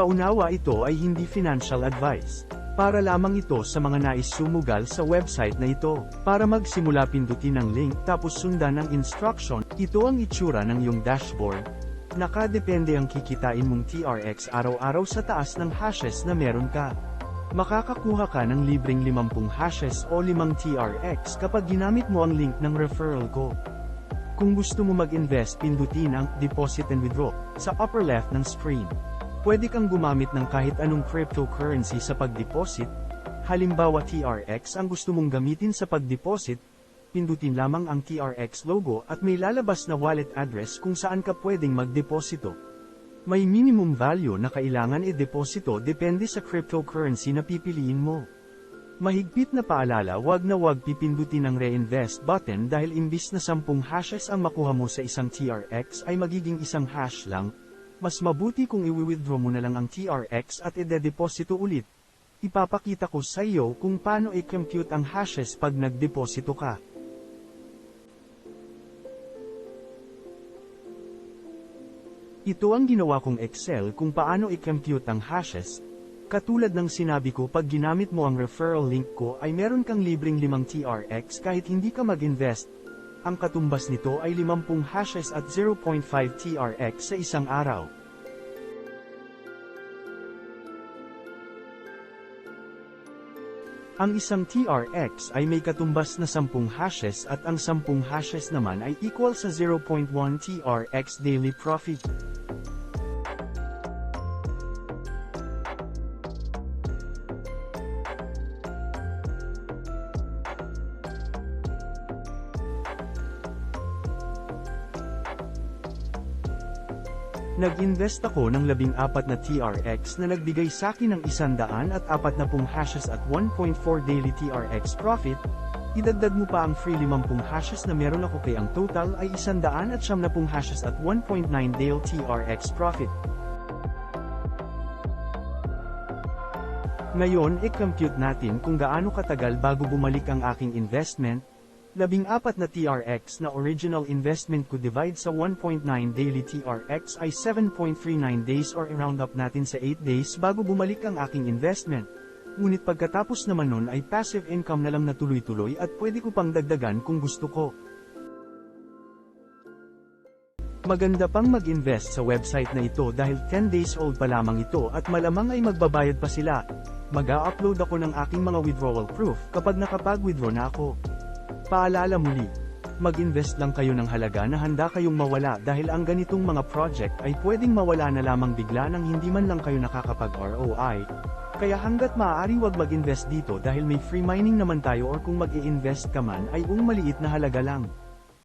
Paunawa, ito ay hindi financial advice. Para lamang ito sa mga nais sumugal sa website na ito. Para magsimula, pindutin ang link tapos sundan ang instruction. Ito ang itsura ng iyong dashboard. Nakadepende ang kikitain mong TRX araw-araw sa taas ng hashes na meron ka. Makakakuha ka ng libreng 50 hashes o 5 TRX kapag ginamit mo ang link ng referral ko. Kung gusto mo mag-invest, pindutin ang Deposit and Withdraw sa upper left ng screen. Pwede kang gumamit ng kahit anong cryptocurrency sa pag-deposit. Halimbawa, TRX ang gusto mong gamitin sa pag-deposit, pindutin lamang ang TRX logo at may lalabas na wallet address kung saan ka pwedeng mag-deposito. May minimum value na kailangan i-deposito depende sa cryptocurrency na pipiliin mo. Mahigpit na paalala, wag pipindutin ang reinvest button dahil imbis na 10 hashes ang makuha mo sa isang TRX ay magiging 1 hash lang. Mas mabuti kung i-withdraw mo na lang ang TRX at i-deposito ulit. Ipapakita ko sa iyo kung paano i-compute ang hashes pag nag-deposito ka. Ito ang ginawa kong Excel kung paano i-compute ang hashes. Katulad ng sinabi ko, pag ginamit mo ang referral link ko ay meron kang libreng 5 TRX kahit hindi ka mag-invest. Ang katumbas nito ay 50 hashes at 0.5 TRX sa isang araw. Ang isang TRX ay may katumbas na 10 hashes at ang 10 hashes naman ay equal sa 0.1 TRX daily profit. Nag-invest ako ng 14 na TRX na nagbigay sa akin ng 140 hashes at 1.4 daily TRX profit. Idagdag mo pa ang free 50 hashes na meron ako kaya ang total ay 170 hashes at 1.9 daily TRX profit. Ngayon, i-compute natin kung gaano katagal bago bumalik ang aking investment. 14 na TRX na original investment ko divide sa 1.9 daily TRX ay 7.39 days or i-round up natin sa 8 days bago bumalik ang aking investment. Ngunit pagkatapos naman nun ay passive income na lang na tuloy-tuloy at pwede ko pang dagdagan kung gusto ko. Maganda pang mag-invest sa website na ito dahil 10 days old pa lamang ito at malamang ay magbabayad pa sila. Mag-a-upload ako ng aking mga withdrawal proof kapag nakapag-withdraw na ako. Paalala muli, mag-invest lang kayo ng halaga na handa kayong mawala dahil ang ganitong mga project ay pwedeng mawala na lamang bigla nang hindi man lang kayo nakakapag-ROI. Kaya hanggat maaari wag mag-invest dito dahil may free mining naman tayo or kung mag-i-invest ka man ay maliit na halaga lang.